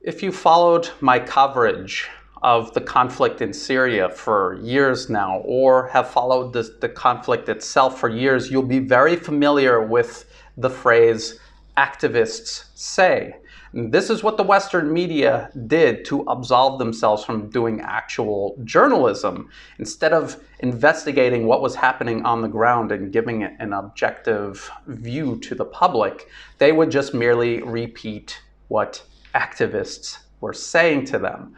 If you followed my coverage of the conflict in Syria for years now, or have followed the conflict itself for years, you'll be very familiar with the phrase activists say. And this is what the Western media did to absolve themselves from doing actual journalism. Instead of investigating what was happening on the ground and giving it an objective view to the public, they would just merely repeat what activists were saying to them.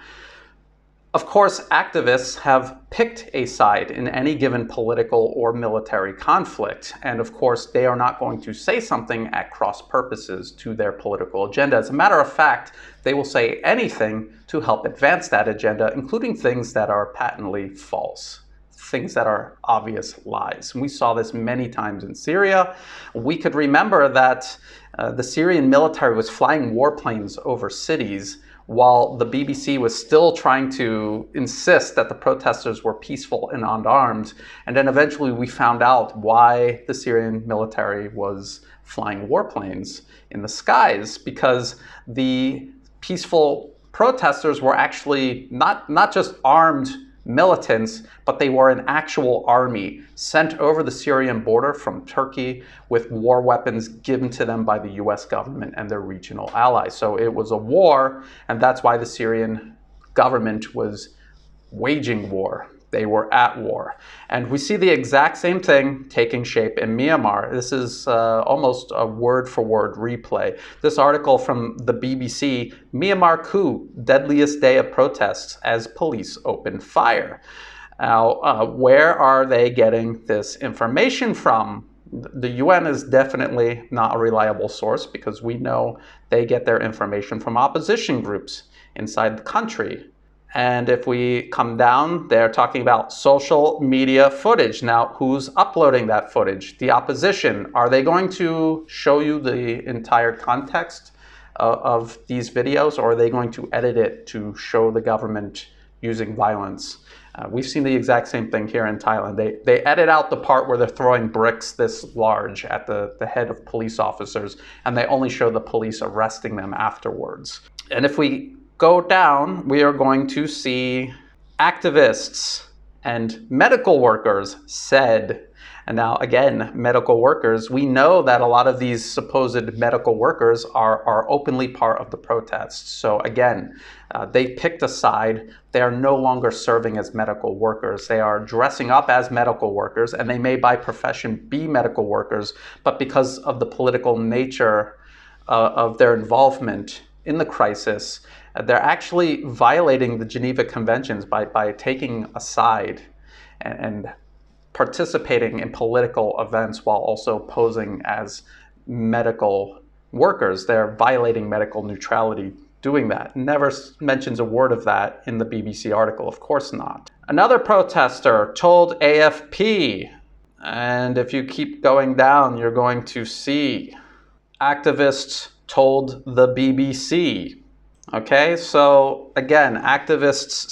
Of course, activists have picked a side in any given political or military conflict. And of course, they are not going to say something at cross purposes to their political agenda. As a matter of fact, they will say anything to help advance that agenda, including things that are patently false, things that are obvious lies. And we saw this many times in Syria. We could remember that the Syrian military was flying warplanes over cities while the BBC was still trying to insist that the protesters were peaceful and unarmed. And then eventually we found out why the Syrian military was flying warplanes in the skies, because the peaceful protesters were actually not just armed militants, but they were an actual army sent over the Syrian border from Turkey with war weapons given to them by the US government and their regional allies. So it was a war, and that's why the Syrian government was waging war. They were at war. And we see the exact same thing taking shape in Myanmar. This is almost a word-for-word replay. This article from the BBC, Myanmar coup, deadliest day of protests as police open fire. Now, where are they getting this information from? The UN is definitely not a reliable source, because we know they get their information from opposition groups inside the country. And if we come down, they're talking about social media footage. Now, who's uploading that footage? The opposition. Are they going to show you the entire context of these videos, or are they going to edit it to show the government using violence? We've seen the exact same thing here in Thailand. They edit out the part where they're throwing bricks this large at the head of police officers, and they only show the police arresting them afterwards. And if we go down, we are going to see activists and medical workers said. And now again, medical workers, we know that a lot of these supposed medical workers are openly part of the protests. So again, they picked a side. They are no longer serving as medical workers. They are dressing up as medical workers, and they may by profession be medical workers, but because of the political nature of their involvement in the crisis, they're actually violating the Geneva Conventions by taking a side and participating in political events while also posing as medical workers. They're violating medical neutrality doing that. Never mentions a word of that in the BBC article, of course not. Another protester told AFP, and if you keep going down, you're going to see activists told the BBC. Okay, so again, activists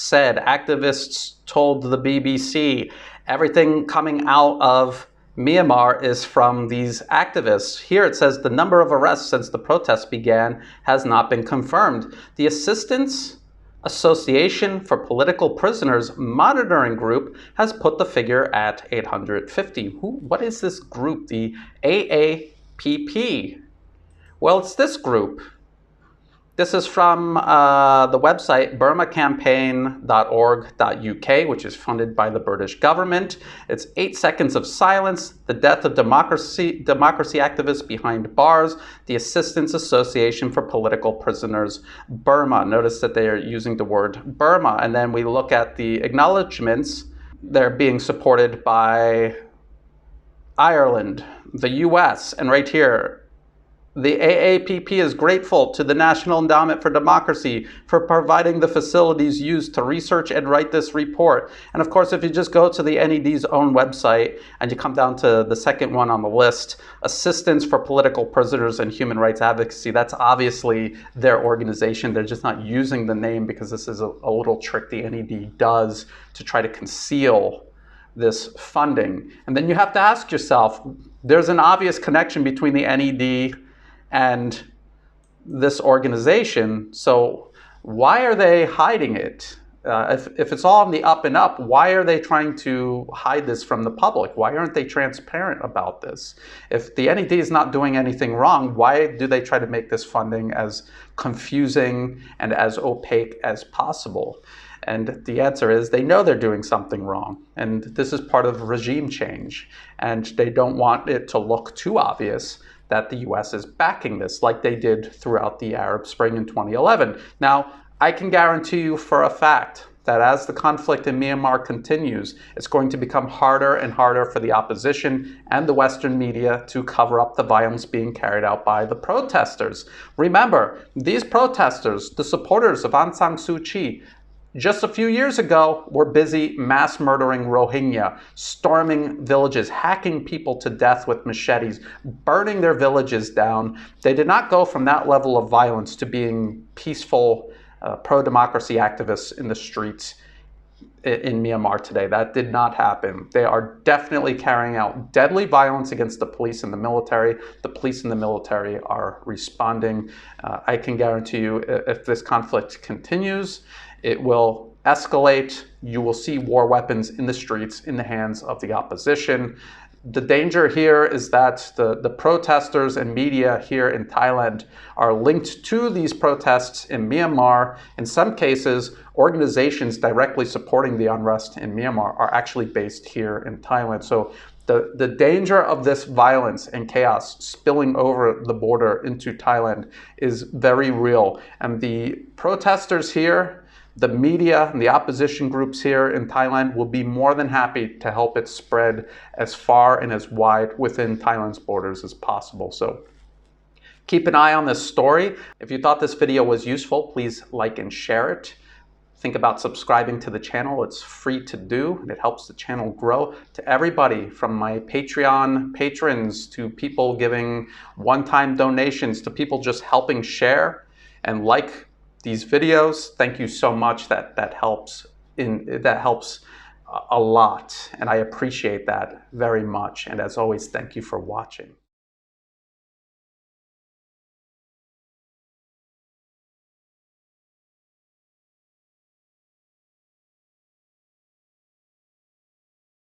told the BBC. Everything coming out of Myanmar is from these activists. Here it says the number of arrests since the protests began has not been confirmed. The Assistance Association for Political Prisoners Monitoring Group has put the figure at 850. What is this group? The AAPP. Well, it's this group. This is from the website burmacampaign.org.uk, which is funded by the British government. It's 8 seconds of silence, the death of democracy activists behind bars, the Assistance Association for Political Prisoners, Burma. Notice that they are using the word Burma. And then we look at the acknowledgements. They're being supported by Ireland, the US, and right here, the AAPP is grateful to the National Endowment for Democracy for providing the facilities used to research and write this report. And of course, if you just go to the NED's own website and you come down to the second one on the list, Assistance for Political Prisoners and Human Rights Advocacy, that's obviously their organization. They're just not using the name because this is a little trick the NED does to try to conceal this funding. And then you have to ask yourself, there's an obvious connection between the NED and this organization. So why are they hiding it? If it's all on the up and up, why are they trying to hide this from the public? Why aren't they transparent about this? If the NED is not doing anything wrong, why do they try to make this funding as confusing and as opaque as possible? And the answer is they know they're doing something wrong. And this is part of regime change. And they don't want it to look too obvious that the US is backing this, like they did throughout the Arab Spring in 2011. Now, I can guarantee you for a fact that as the conflict in Myanmar continues, it's going to become harder and harder for the opposition and the Western media to cover up the violence being carried out by the protesters. Remember, these protesters, the supporters of Aung San Suu Kyi, just a few years ago, were busy mass murdering Rohingya, storming villages, hacking people to death with machetes, burning their villages down. They did not go from that level of violence to being peaceful, pro-democracy activists in the streets in Myanmar today. That did not happen. They are definitely carrying out deadly violence against the police and the military. The police and the military are responding. I can guarantee you, if this conflict continues, it will escalate. You will see war weapons in the streets in the hands of the opposition. The danger here is that the protesters and media here in Thailand are linked to these protests in Myanmar. In some cases, organizations directly supporting the unrest in Myanmar are actually based here in Thailand. So the danger of this violence and chaos spilling over the border into Thailand is very real. And the protesters here, the media and the opposition groups here in Thailand will be more than happy to help it spread as far and as wide within Thailand's borders as possible. So keep an eye on this story. If you thought this video was useful, please like and share it. Think about subscribing to the channel. It's free to do, and it helps the channel grow. To everybody, from my Patreon patrons to people giving one-time donations to people just helping share and like these videos, thank you so much. That helps a lot, and I appreciate that very much. And as always, thank you for watching.